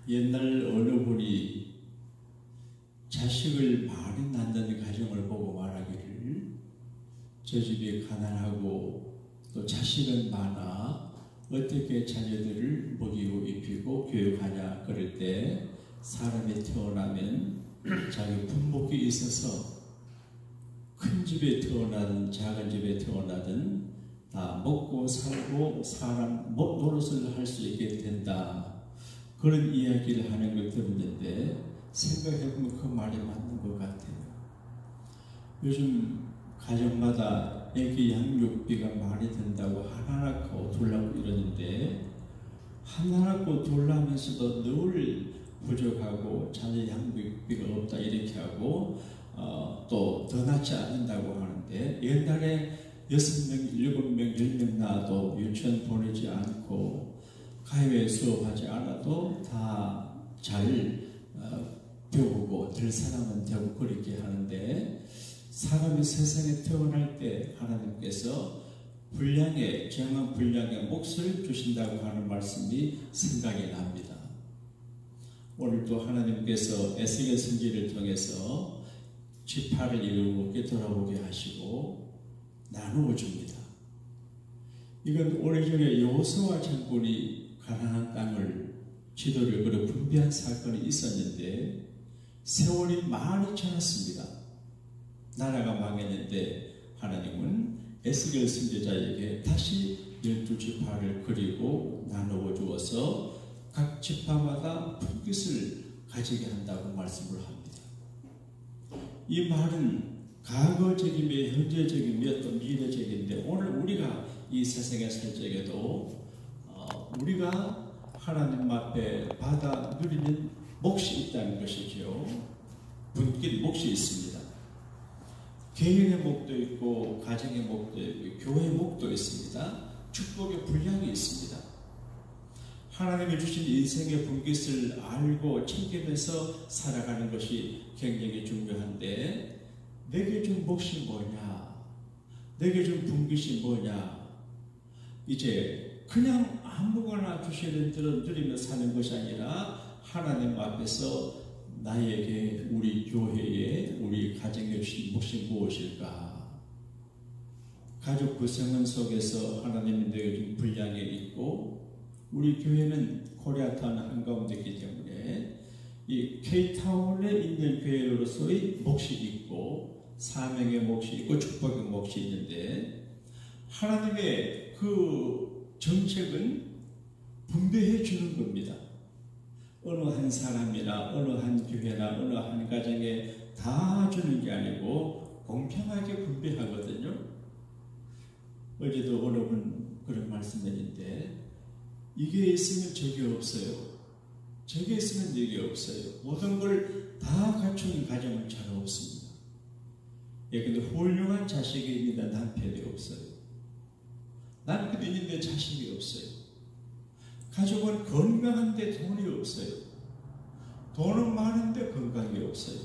옛날 어느 분이 자식을 많이 낳는 가정을 보고 말하기를, 저 집이 가난하고 또 자식은 많아 어떻게 자녀들을 먹이고 입히고 교육하냐. 그럴 때 사람이 태어나면 자기 분복이 있어서 큰 집에 태어나든 작은 집에 태어나든 다 먹고 살고 사람 노릇을 할 수 있게 된다. 그런 이야기를 하는 걸 들었는데 생각해보면 그 말이 맞는 것 같아요. 요즘 가정마다 애기 양육비가 많이 든다고 하나 낳고 둘 낳고 이러는데, 하나 낳고 둘 낳으면서도 늘 부족하고 자녀 양육비가 없다 이렇게 하고 또 더 낳지 않는다고 하는데, 옛날에 6명, 7명, 10명 낳아도 유치원 보내지 않고 가요에 수업하지 않아도 다 잘 배우고 될 사람은 되고 그렇게 하는데, 사람이 세상에 태어날 때 하나님께서 분량의 정한 분량의 몫을 주신다고 하는 말씀이 생각이 납니다. 오늘도 하나님께서 에스겔 선지를 통해서 지파를 이루게 돌아오게 하시고 나누어 줍니다. 이건 오래전에 여호수아 장군이 가나안 땅을 지도를 걸어 분배한 사건이 있었는데, 세월이 많이 지났습니다. 나라가 망했는데 하나님은 에스겔 선지자에게 다시 12지파를 그리고 나누어 주어서 각 지파마다 분깃을 가지게 한다고 말씀을 합니다. 이 말은 과거적이며 현재적이며 또 미래적인데, 오늘 우리가 이 세상에 살 적에도 우리가 하나님 앞에 받아 누리는 몫이 있다는 것이죠. 분깃 몫이 있습니다. 개인의 몫도 있고 가정의 몫도 있고 교회의 몫도 있습니다. 축복의 분량이 있습니다. 하나님이 주신 인생의 분깃을 알고 챙기면서 살아가는 것이 굉장히 중요한데, 내게 준 몫이 뭐냐, 내게 준 분깃이 뭐냐, 이제 그냥 아무거나 주시는 대로 누리며 사는 것이 아니라 하나님 앞에서 나에게, 우리 교회에, 우리 가정에 주신 몫이 무엇일까? 가족 구성원 속에서 하나님이 내게 준 분량이 있고, 우리 교회는 코리아타운 한가운데 있기 때문에 이 K타운에 있는 교회로서의 몫이 있고 사명의 몫이 있고 축복의 몫이 있는데, 하나님의 그 정책은 분배해 주는 겁니다. 어느 한 사람이나 어느 한 교회나 어느 한 가정에 다 주는 게 아니고 공평하게 분배하거든요. 어제도 어느 분 그런 말씀했는데, 이게 있으면 저게 없어요. 저게 있으면 이게 없어요. 모든 걸 다 갖춘 가정은 잘 없습니다. 예, 근데 훌륭한 자식이 있는데 남편이 없어요. 남편이 있는데 자식이 없어요. 가족은 건강한데 돈이 없어요. 돈은 많은데 건강이 없어요.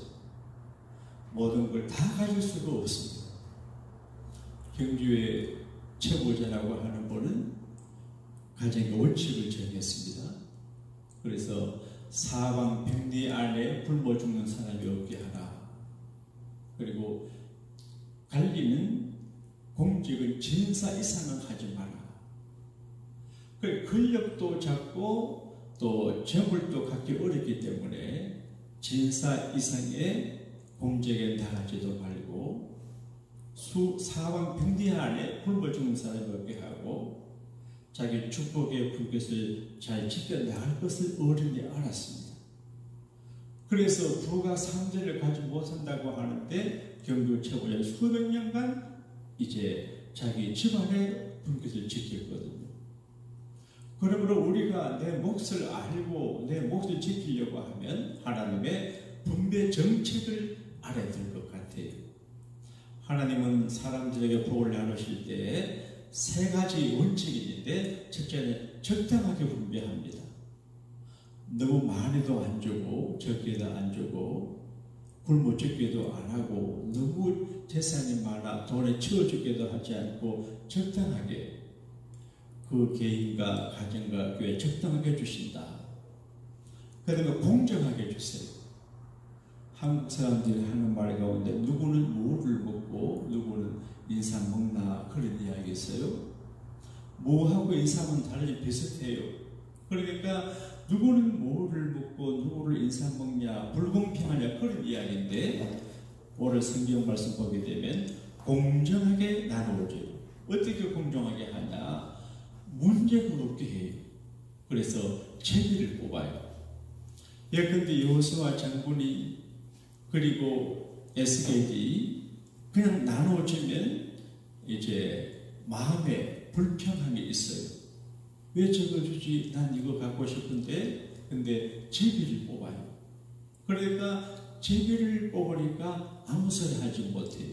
모든 걸 다 가질 수가 없습니다. 경주의 최고자라고 하는 분은 가정의 원칙을 정했습니다. 그래서 사방 백리 안에 굶어 죽는 사람이 없게 하라. 그리고 관리는, 공직은 진사 이상은 하지 마라. 권력도 작고 또 재물도 갖기 어렵기 때문에 진사 이상의 공직에 나가지도 말고 사방 백리 안에 굶어 죽는 사람이 없게 하고, 자기 축복의 분깃을 잘 지켜나갈 것을 어른이 알았습니다. 그래서 부가 상제를 가지 못한다고 하는데 경주 최고자 수백 년간 이제 자기 집안의 분깃을 지켰거든요. 그러므로 우리가 내 몫을 알고 내 몫을 지키려고 하면 하나님의 분배 정책을 알아야 될 것 같아요. 하나님은 사람들에게 복을 나누실 때 세 가지 원칙이 있는데, 첫째는 적당하게 분배합니다. 너무 많이도 안 주고 적게도 안 주고 굶어 죽게도 안 하고 너무 재산이 많아 돈에 채워 죽게도 하지 않고 적당하게 그 개인과 가정과 교회 적당하게 주신다. 그 그 다음에 공정하게 주세요. 한국 사람들이 하는 말 가운데 누구는 무를 먹고 누구는 인삼 먹나 그런 이야기 있어요. 무하고 인삼은 다르지 비슷해요. 그러니까 누구는 무를 먹고 누구를 인삼 먹냐 불공평하냐 그런 이야기인데 오늘 성경 말씀 보게 되면 공정하게 나누어줘요. 어떻게 공정하게 하냐? 문제가 없게 해요. 그래서 제비를 뽑아요. 예컨대 여호수아 장군이 그리고 에스겔이 그냥 나눠주면 이제 마음에 불평함이 있어요. 왜 저거 주지? 난 이거 갖고 싶은데 근데 제비를 뽑아요. 그러니까 제비를 뽑으니까 아무 소리 하지 못해요.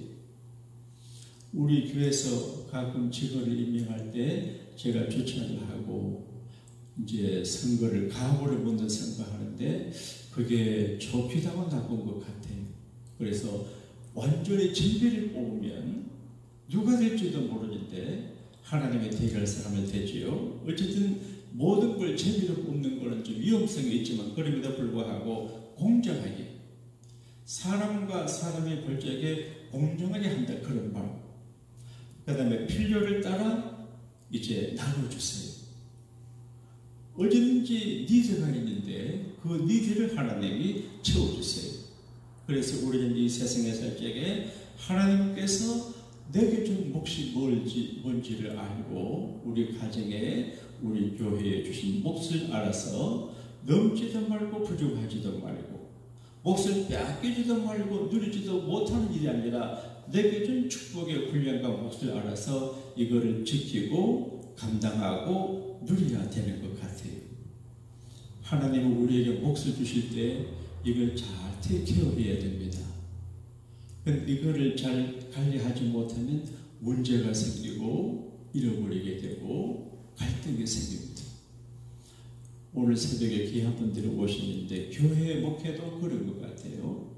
우리 교회에서 가끔 직원을 임명할 때 제가 추천을 하고 이제 선거를 가호를 묻는 선거하는데 그게 좋기도 나쁜 것 같아요. 그래서 완전히 제비를 뽑으면 누가 될지도 모르는데 하나님의 대결 사람을 되지요. 어쨌든 모든 걸 제비로 뽑는 것은 좀 위험성이 있지만 그럼에도 불구하고 공정하게 사람과 사람의 벌적에 공정하게 한다 그런 말. 그 다음에 필요를 따라 이제 나눠주세요. 어디든지 니드가 있는데 그 니드를 하나님이 채워주세요. 그래서 우리는 이 세상에 살 적에 하나님께서 내게 준 몫이 뭔지를 알고 우리 가정에 우리 교회에 주신 몫을 알아서 넘지도 말고 부족하지도 말고 몫을 빼앗기지도 말고 누리지도 못하는 일이 아니라 내게 준 축복의 훈련과 몫을 알아서 이거를 지키고 감당하고 누려야 되는 것 같아요. 하나님은 우리에게 몫을 주실 때 이걸 잘 테이크케어해야 됩니다. 근데 이거를 잘 관리하지 못하면 문제가 생기고 잃어버리게 되고 갈등이 생깁니다. 오늘 새벽에 귀한 분들이 오시는데 교회 목회도 그런 것 같아요.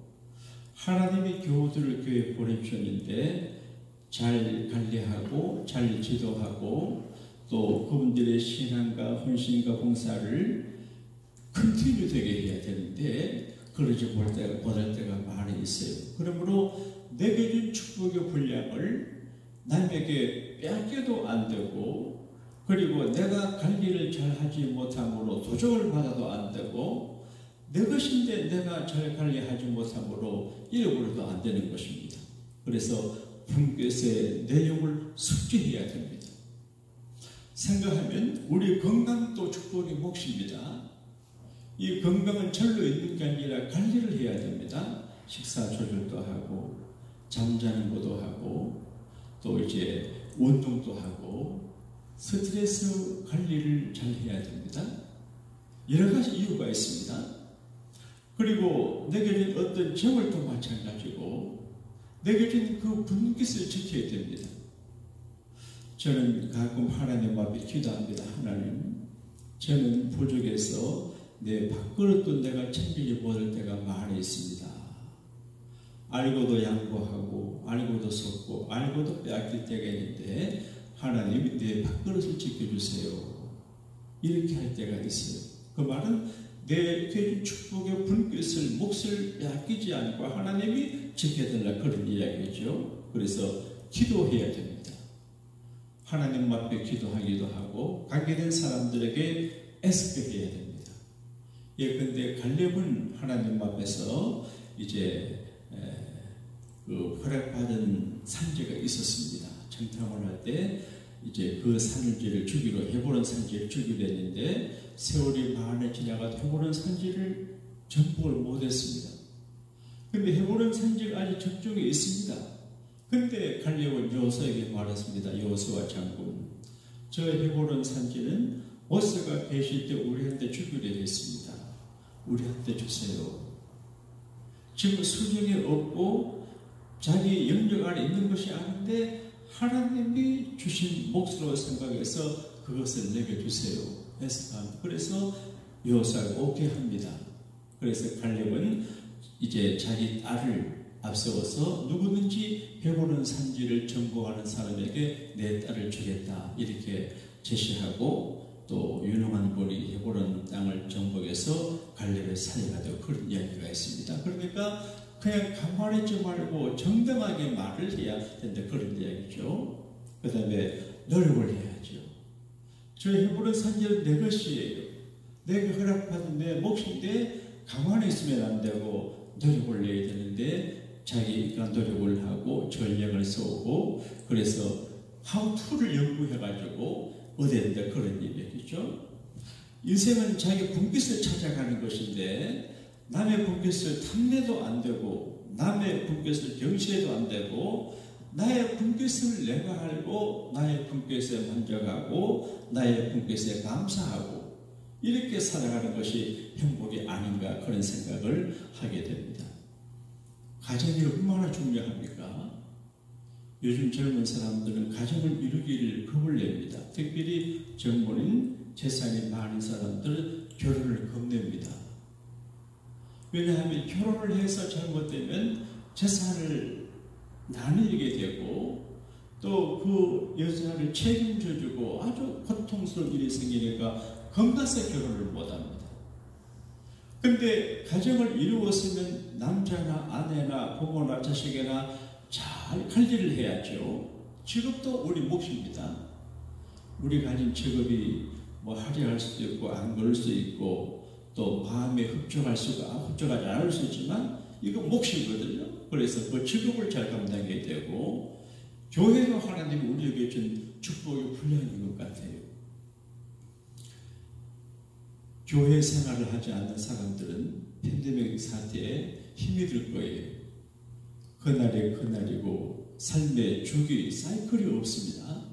하나님이 교우들을 교회에 보내주셨는데 잘 관리하고 잘 지도하고 또 그분들의 신앙과 헌신과 봉사를 컨티뉴 되게 해야 되는데 그러지 못할 때가 많이 있어요. 그러므로 내게 준 축복의 분량을 남에게 빼앗겨도 안 되고 그리고 내가 관리를 잘 하지 못함으로 도적을 받아도 안 되고 내 것인데 내가 잘 관리하지 못함으로 잃어버려도 안 되는 것입니다. 그래서 분깃의 내용을 숙지해야 됩니다. 생각하면 우리 건강도 축복의 몫입니다. 이 건강은 절로 있는 게 아니라 관리를 해야 됩니다. 식사 조절도 하고 잠자는 것도 하고 또 이제 운동도 하고 스트레스 관리를 잘 해야 됩니다. 여러 가지 이유가 있습니다. 그리고 내게 준 어떤 정을도 마찬가지고 내게 준 그 분깃을 지켜야 됩니다. 저는 가끔 하나님 앞에 기도합니다. 하나님, 저는 부족해서 내 밥그릇도 내가 챙기지 못할 때가 많이 있습니다. 알고도 양보하고 알고도 섞고 알고도 빼앗길 때가 있는데 하나님이 내 밥그릇을 지켜주세요. 이렇게 할 때가 있어요. 그 말은 내 축복의 분깃을 몫을 빼앗기지 않고 하나님이 지켜달라 그런 이야기죠. 그래서 기도해야 됩니다. 하나님 앞에 기도하기도 하고 관계된 사람들에게 애쓰게 해야 됩니다. 근데 갈렙은 하나님 앞에서 이제 그 허락받은 산지가 있었습니다. 정탐을 할 때 이제 그 산지를 주기로 헤브론 산지를 주기로 했는데 세월이 많이 지나가도 헤브론 산지를 정복을 못했습니다. 근데 헤브론 산지가 아직 저쪽에 있습니다. 근데 갈렙은 여호수아에게 말했습니다. 여호수아 장군, 저 헤브론 산지는 모세가 계실 때 우리한테 주기로 했습니다. 우리한테 주세요. 지금 수령이 없고 자기 영역 안에 있는 것이 아닌데 하나님이 주신 몫으로 생각해서 그것을 내게 주세요. 그래서 여호수아가 오케이 합니다. 그래서 갈렙은 이제 자기 딸을 앞세워서 누구든지 헤브론 산지를 정복하는 사람에게 내 딸을 주겠다 이렇게 제시하고 또 유능한 분이 헤브론 땅을 정복해서 갈렙의 사이가 되고 그런 이야기가 있습니다. 그러니까 그냥 가만히 있지 말고 정당하게 말을 해야 된다 그런 이야기죠. 그 다음에 노력을 해야죠. 저 헤브론 산지는 내 것이에요. 내가 허락받은 내 몫인데 가만히 있으면 안 되고 노력을 내야 되는데 자기가 노력을 하고 전략을 세우고 그래서 하우투를 연구해가지고 얻어야 된다 그런 얘기죠. 인생은 자기 분깃을 찾아가는 것인데 남의 분깃을 탐내도 안 되고 남의 분깃을 경시해도 안 되고 나의 분깃을 내가 알고 나의 분깃에 만족하고 나의 분깃에 감사하고 이렇게 살아가는 것이 행복이 아닌가 그런 생각을 하게 됩니다. 가정이 얼마나 중요합니까? 요즘 젊은 사람들은 가정을 이루기를 겁을 냅니다. 특별히 정부는 재산이 많은 사람들은 결혼을 겁냅니다. 왜냐하면 결혼을 해서 잘못되면 재산을 나누게 되고 또 그 여자를 책임져주고 아주 고통스러운 일이 생기니까 겁나서 결혼을 못합니다. 근데 가정을 이루었으면 남자나 아내나 부모나 자식이나 잘 관리를 해야죠. 직업도 우리 몫입니다. 우리 가진 직업이 뭐 화려할 수도 있고 안 그럴 수도 있고 또 마음에 흡족하지 않을 수 있지만 이거 몫이거든요. 그래서 그 직업을 잘 감당해야 되고 교회도 하나님이 우리에게 준 축복의 분량인 것 같아요. 교회 생활을 하지 않는 사람들은 팬데믹 사태에 힘이 들 거예요. 그날이 그날이고 삶의 주기 사이클이 없습니다.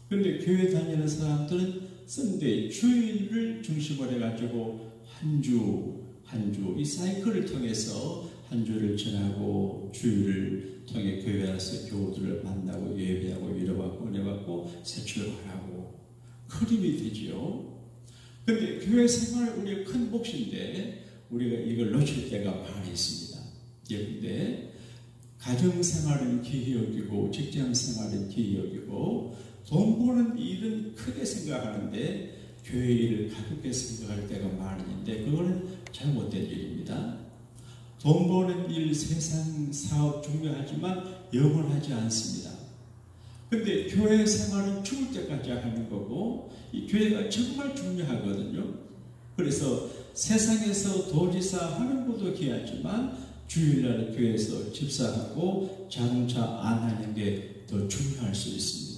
그런데 교회 다니는 사람들은 썬데이 주일을 중심으로 해가지고 한 주 이 사이클을 통해서 한 주를 지나고 주일을 통해 교회 와서 교우들을 만나고 예배하고 위로받고 은혜받고 새 출발하고 그림이 되지요. 그런데 교회 생활 우리의 큰 몫인데 우리가 이걸 놓칠 때가 많이 있습니다. 그런데 가정생활은 기히 여기고 직장생활은 기히 여기고 돈 버는 일은 크게 생각하는데 교회 일을 가볍게 생각할 때가 많은데 그거는 잘못된 일입니다. 돈 버는 일, 세상 사업 중요하지만 영원하지 않습니다. 근데 교회 생활은 죽을 때까지 하는 거고 이 교회가 정말 중요하거든요. 그래서 세상에서 도지사 하는 것도 귀하지만 주일날 교회에서 집사하고 자동차 안하는 게 더 중요할 수 있습니다.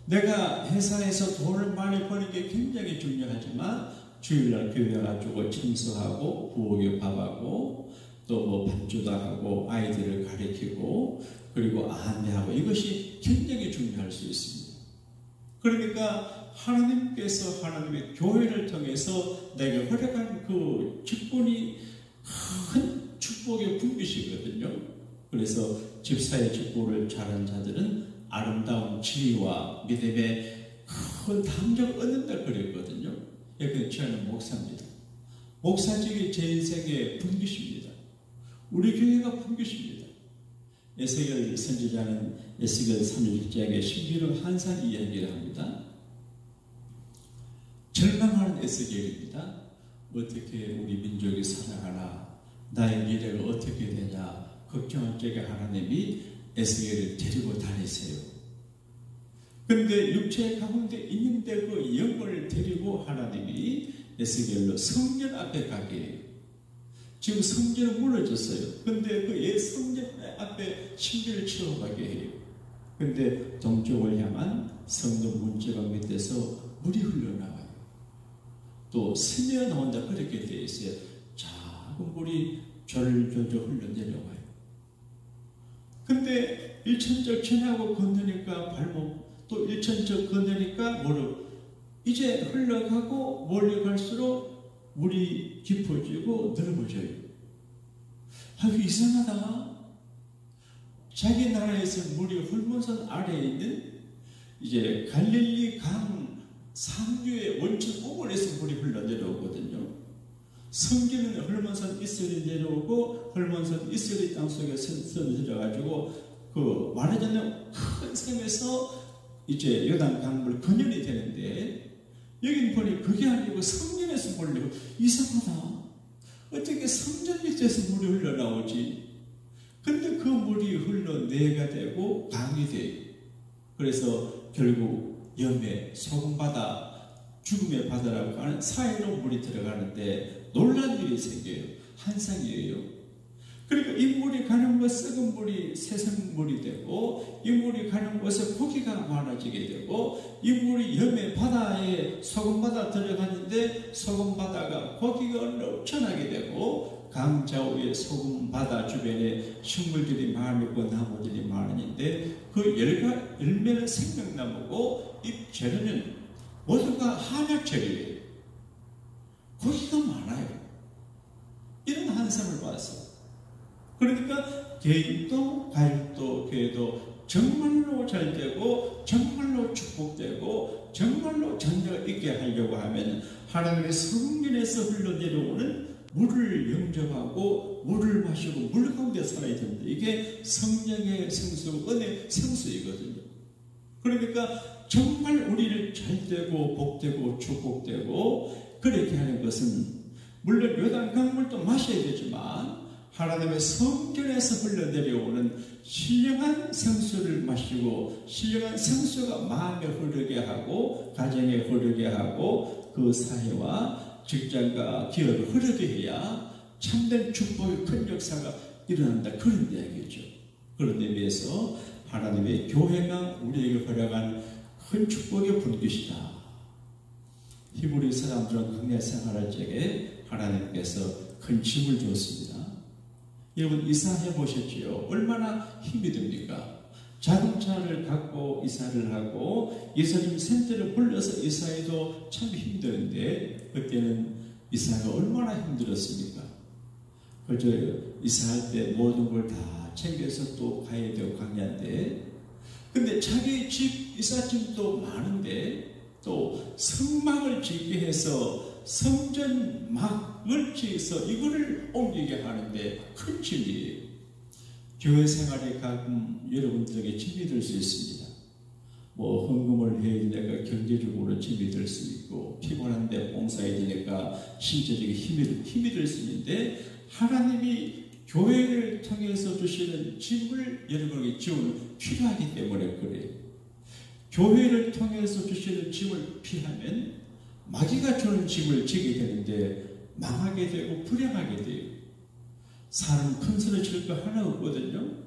내가 회사에서 돈을 많이 버는 게 굉장히 중요하지만 주일날 교회 가지고 청소하고 부엌에 밥하고 또 뭐 반주도 하고 아이들을 가르치고 그리고 안내하고 이것이 굉장히 중요할 수 있습니다. 그러니까 하나님께서 하나님의 교회를 통해서 내게 허락한 그 직분이 큰 축복의 분깃이거든요. 그래서 집사의 직분을 잘한 자들은 아름다운 지위와 믿음의 큰 담력을 얻는다 그랬거든요. 여기 저는 목사입니다. 목사직이 제 인생의 분깃입니다. 우리 교회가 분깃입니다. 에스겔 선지자는 에스겔 31장에 신비로운 환상 이야기를 합니다. 절망하는 에스겔입니다. 어떻게 우리 민족이 살아가나 나의 미래가 어떻게 되냐 걱정할 적에 하나님이 에스겔을 데리고 다니세요. 그런데 육체 가운데 있는데 그 영혼을 데리고 하나님이 에스겔로 성전 앞에 가게 해요. 지금 성전은 무너졌어요. 그런데 그 옛 성전 앞에 신비를 채워가게 해요. 그런데 동쪽을 향한 성전 문지방 밑에서 물이 흘러나와요. 또 스며 나온다 그렇게 되어 있어요. 작은 물이 졸졸 흘러내려와요. 근데 일천적 지나고 건너니까 발목 또 일천적 건너니까 무릎 이제 흘러가고 멀리 갈수록 물이 깊어지고 넓어져요. 아주 이상하다. 자기 나라에서 물이 헐몬산 아래에 있는 이제 갈릴리 강 상류의 원천 오골에서 물이 흘러내려오거든요. 성경은 헐몬산 이스라엘이 내려오고 헐몬산 이스라엘 땅속에 들어가지고 그 말하자면 큰 샘에서 이제 요단 강물 근현이 되는데 여긴 보니 그게 아니고 성전에서 물려. 이상하다. 어떻게 성전 밑에서 물이 흘러나오지? 근데 그 물이 흘러내가 되고 강이 돼요. 그래서 결국 염해, 소금바다, 죽음의 바다라고 하는 사이로 물이 들어가는데 놀란 일이 생겨요. 한상이에요. 그러니까 이 물이 가는 곳 썩은 물이 새생물이 되고, 이 물이 가는 곳에 고기가 많아지게 되고, 이 물이 염해 바다에 소금바다 들어가는데 소금바다가 고기가 넘쳐나게 되고, 강좌우의 소금바다 주변에 식물들이 많고 나무들이 많은데 그 열매는 생명나무고 잎 재료는 모두가 한약재료예요. 고기가 많아요. 이런 한상을 봤어. 그러니까 개인도 가족도 교회도 정말로 잘 되고 정말로 축복되고 정말로 전쟁가 있게 하려고 하면 하나님의 성전에서 흘러내려오는 물을 영접하고 물을 마시고 물 가운데 살아야 됩니다. 이게 성령의 생수, 은혜의 생수이거든요. 그러니까 정말 우리를 잘되고 복되고 축복되고 그렇게 하는 것은 물론 요단 강물도 마셔야 되지만 하나님의 성전에서 흘러내려오는 신령한 생수를 마시고 신령한 생수가 마음에 흐르게 하고 가정에 흐르게 하고 그 사회와 직장과 기업을 흐르게 해야 참된 축복의 큰 역사가 일어난다. 그런 이야기죠. 그런 의미에서 하나님의 교회가 우리에게 허락한 큰 축복의 분깃이다. 히브리 사람들은 국내 생활할 적에 하나님께서 큰 짐을 줬습니다. 여러분 이사해 보셨지요? 얼마나 힘이 듭니까? 자동차를 갖고 이사를 하고 이사님 센터를 불러서 이사해도 참 힘드는데 그때는 이사가 얼마나 힘들었습니까? 그저 이사할 때 모든 걸 다 챙겨서 또 가야 되고 강야인데 근데 자기 집 이삿짐도 많은데 또 성막을 짓게 해서 성전막을 지어서 이거를 옮기게 하는데 큰 짐이에요. 교회 생활에 가끔 여러분들에게 짐이 될 수 있습니다. 뭐 헌금을 해야 되니까 경제적으로 짐이 될 수 있고 피곤한데 봉사해야 되니까 신체적인 힘이 될 수 있는데 하나님이 교회를 통해서 주시는 짐을 여러분에게 지원이 필요하기 때문에 그래요. 교회를 통해서 주시는 짐을 피하면 마귀가 주는 짐을 지게 되는데 망하게 되고 불행하게 돼요. 사람 큰 소리 칠 거 하나 없거든요.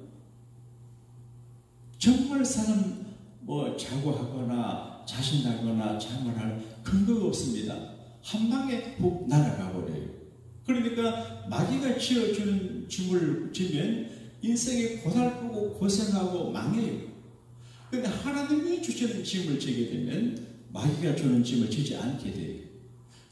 정말 사람 뭐 자고하거나 자신하거나 자만할 근거가 없습니다. 한 방에 훅 날아가 버려요. 그러니까 마귀가 지어주는 짐을 지면 인생이 고달프고 고생하고 망해요. 그런데 하나님이 주시는 짐을 지게 되면 마귀가 주는 짐을 지지 않게 돼요.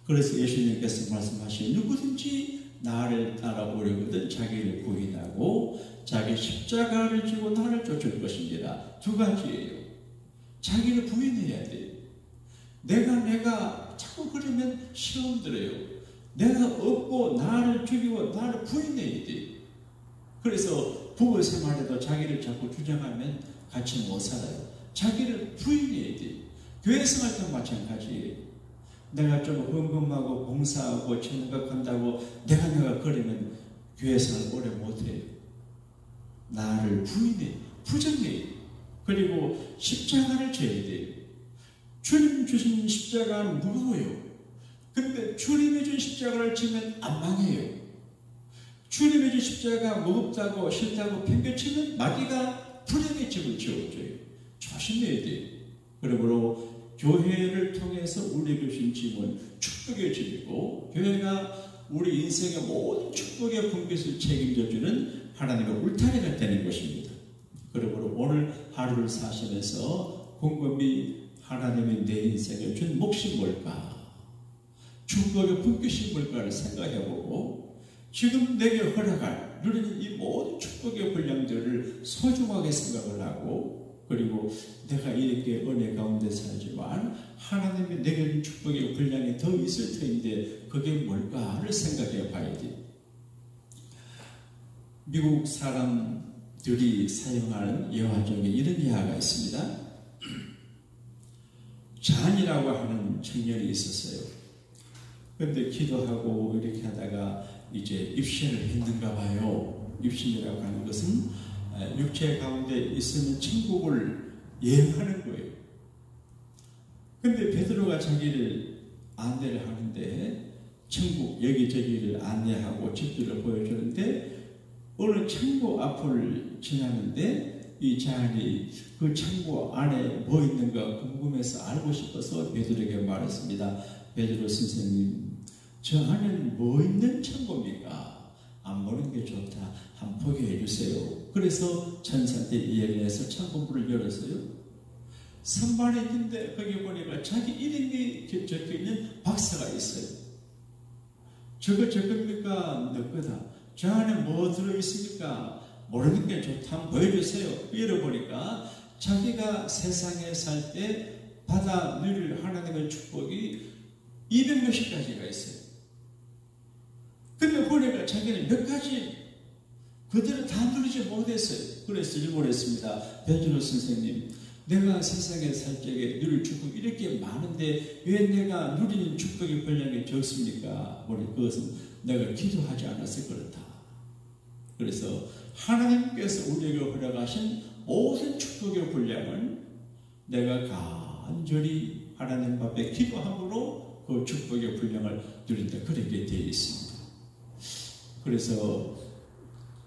그래서 예수님께서 말씀하신 누구든지 나를 따라오려거든 자기를 부인하고 자기 십자가를 지고 나를 쫓을 것입니다. 두 가지예요. 자기를 부인해야 돼요. 내가 자꾸 그러면 시험 들어요. 내가 얻고 나를 죽이고 나를 부인해야 돼요. 그래서 부부 생활에도 자기를 자꾸 주장하면 같이 못 살아요. 자기를 부인해야 돼요. 교회 생활도 마찬가지예요. 내가 좀 헌금하고 봉사하고 생각한다고 내가 그러면 교회 생활 오래 못해요. 나를 부인해, 부정해요. 그리고 십자가를 져야 돼요. 주님 주신 십자가는 무거워요. 근데 주님이 준 십자가를 지면 안 망해요. 주님이 준 십자가 무겁다고 싫다고 팽개치면 마귀가 불행의 짐을 지어줘요. 조심해야 돼요. 그러므로 교회를 통해서 우리에게 주신 짐은 축복의 짐이고 교회가 우리 인생의 모든 축복의 분깃을 책임져주는 하나님의 울타리가 되는 것입니다. 그러므로 오늘 하루를 사시면서 곰곰이 하나님이 내 인생에 준 몫이 뭘까? 축복의 분깃이 뭘까를 생각해보고 지금 내게 허락할 누리는 이 모든 축복의 분량들을 소중하게 생각을 하고 그리고 내가 이렇게 은혜 가운데 살지만 하나님이 내게 준 축복의 분량이 더 있을 텐데 그게 뭘까를 생각해 봐야 돼요. 미국 사람들이 사용하는 예화 중에 이런 예화가 있습니다. 잔이라고 하는 청년이 있었어요. 그런데 기도하고 이렇게 하다가 이제 입신을 했는가 봐요. 입신이라고 하는 것은 육체 가운데 있으면 천국을 예언하는 거예요. 근데 베드로가 자기를 안내를 하는데 천국 여기저기를 안내하고 집들을 보여주는데 어느 창고 앞을 지나는데 이 자연이 그 창고 안에 뭐 있는가 궁금해서 알고 싶어서 베드로에게 말했습니다. 베드로 선생님, 저 안에는 뭐 있는 창고입니까? 안 보는 게 좋다. 한 포기해 주세요. 그래서 천사한테 이야기를 해서 창고문을 열었어요. 선반에 있는데 거기 보니까 자기 이름이 적혀있는 박스가 있어요. 저거 겁니까? 내 거다. 저 안에 뭐 들어있습니까? 모르는 게 좋다. 한번 보여주세요. 열어보니까 자기가 세상에 살 때 받아 누릴 하나님의 축복이 200몇십 가지가 있어요. 근데 보니까 자기는 몇 가지 그대로 다 누리지 못했어요. 그래서 질문했습니다. 베드로 선생님, 내가 세상에 살 적에 누릴 축복이 이렇게 많은데 왜 내가 누리는 축복의 분량이 적습니까? 그것은 내가 기도하지 않아서 그렇다. 그래서 하나님께서 우리에게 허락하신 모든 축복의 분량은 내가 간절히 하나님 앞에 기도함으로 그 축복의 분량을 누린다. 그렇게 되어 있습니다. 그래서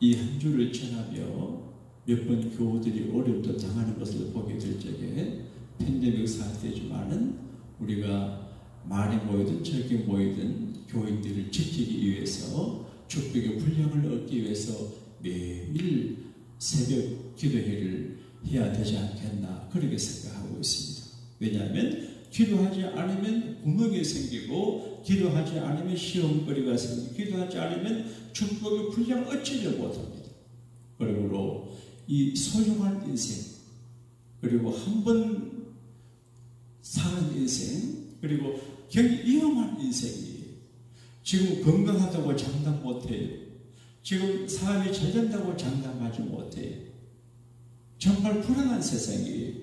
이 한 주를 지나며 몇 번 교우들이 어려움도 당하는 것을 보게 될 적에 팬데믹 사태지만은 우리가 많이 모이든 적게 모이든 교인들을 지키기 위해서 축복의 분량을 얻기 위해서 매일 새벽 기도회를 해야 되지 않겠나 그렇게 생각하고 있습니다. 왜냐하면 기도하지 않으면 구멍이 생기고 기도하지 않으면 시험거리가 생기고 기도하지 않으면 축복의 분량을 얻지를 못합니다. 그러므로 이 소중한 인생 그리고 한 번 사는 인생 그리고 굉장히 위험한 인생이에요. 지금 건강하다고 장담 못해요. 지금 사업이 잘 된다고 장담하지 못해요. 정말 불안한 세상이에요.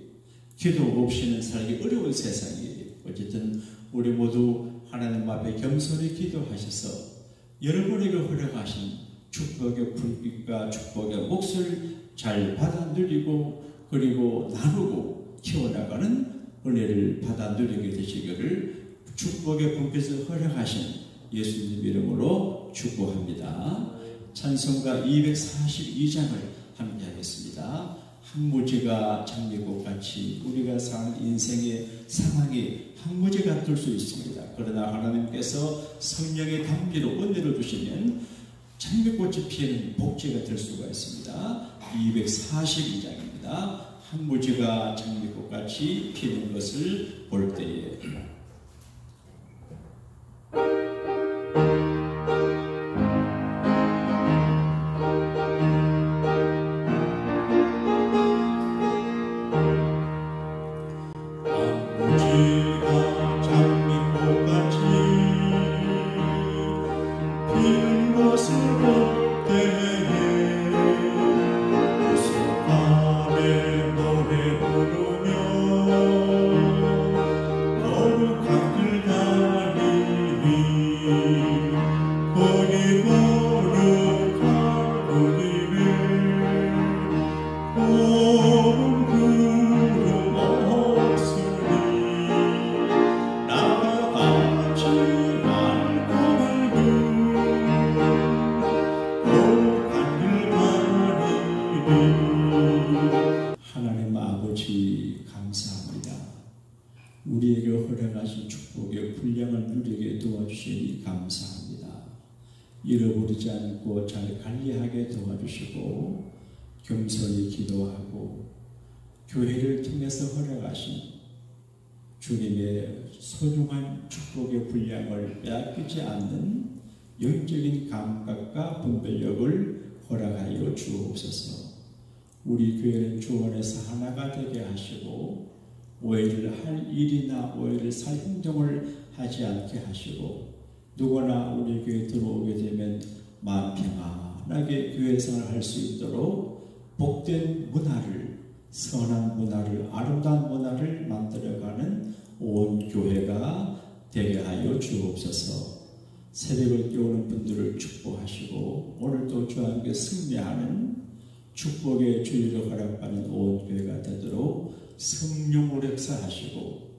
기도 없이는 살기 어려운 세상이에요. 어쨌든 우리 모두 하나님 앞에 겸손히 기도하셔서 여러분에게 허락하신 축복의 불빛과 축복의 몫을 잘 받아 누리고 그리고 나누고 키워나가는 은혜를 받아 누리게 되시기를 축복의 불빛을 허락하신 예수님 이름으로 축복합니다. 찬송가 242장을 함께 하겠습니다. 한무지가 장미꽃같이 우리가 사는 인생의 상황이 한무지 같을 수 있습니다. 그러나 하나님께서 성령의 담기로 은혜를 주시면 장미꽃이 피는 복지가 될 수가 있습니다. 242장입니다. 한무지가 장미꽃같이 피는 것을 볼 때에 하나님 아버지 감사합니다. 우리에게 허락하신 축복의 분량을 누리게 도와주시니 감사합니다. 잃어버리지 않고 잘 관리하게 도와주시고 겸손히 기도하고 교회를 통해서 허락하신 주님의 소중한 축복의 분량을 빼앗기지 않는 영적인 감각과 분별력을 허락하여 주옵소서. 우리 교회는 주 안에서 하나가 되게 하시고 오해를 할 일이나 오해를 살 행동을 하지 않게 하시고 누구나 우리 교회에 들어오게 되면 마음 평안하게 교회 생활을 할 수 있도록 복된 문화를 선한 문화를 아름다운 문화를 만들어가는 온 교회가 되게 하여 주옵소서. 새벽을 깨우는 분들을 축복하시고 오늘도 주와 함께 승리하는 축복의 주일을 허락받는 온 교회가 되도록 성령으로 역사하시고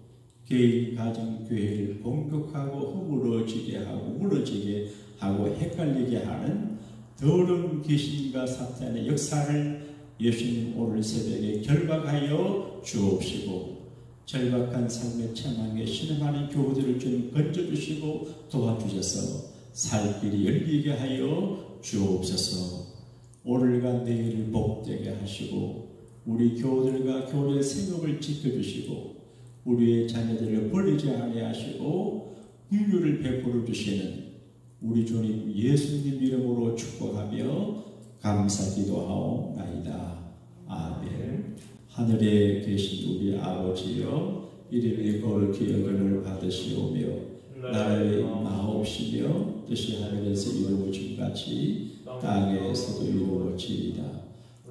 개인, 가정, 교회를 공격하고 허물어지게 하고 무너지게 하고 헷갈리게 하는 더러운 귀신과 사탄의 역사를 예수님 오늘 새벽에 결박하여 주옵시고 절박한 삶에 처망해 신음하는 교우들을 좀 건져주시고 도와주셔서 살 길이 열리게 하여 주옵소서. 오늘과 내일을 복되게 하시고 우리 교우들과 교우의 생업을 지켜주시고 우리의 자녀들을 버리지 아니하시고 긍휼을 베풀어 주시는 우리 주님 예수님 이름으로 축복하며 감사기도하옵나이다. 아멘. 하늘에 계신 우리 아버지여, 이름이 거룩히 여김을 받으시오며 나라의 임하옵시며 뜻이 하늘에서 이루어진 같이 땅에서도 이루어지이다.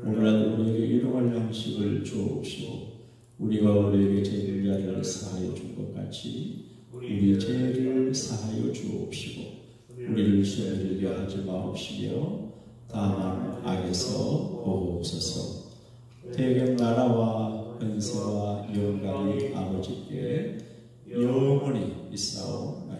오늘날 우리에게 일용할 양식을 주옵시고 우리가 우리에게 죄를 자를 사하여 준 것 같이 우리 죄를 사하여 주옵시고 우리를 시험에 들게 하지 마옵시며 다만 악에서 보옵소서. 대개 나라와 권세와 영광이 아버지께 영원히 있사옵나이다.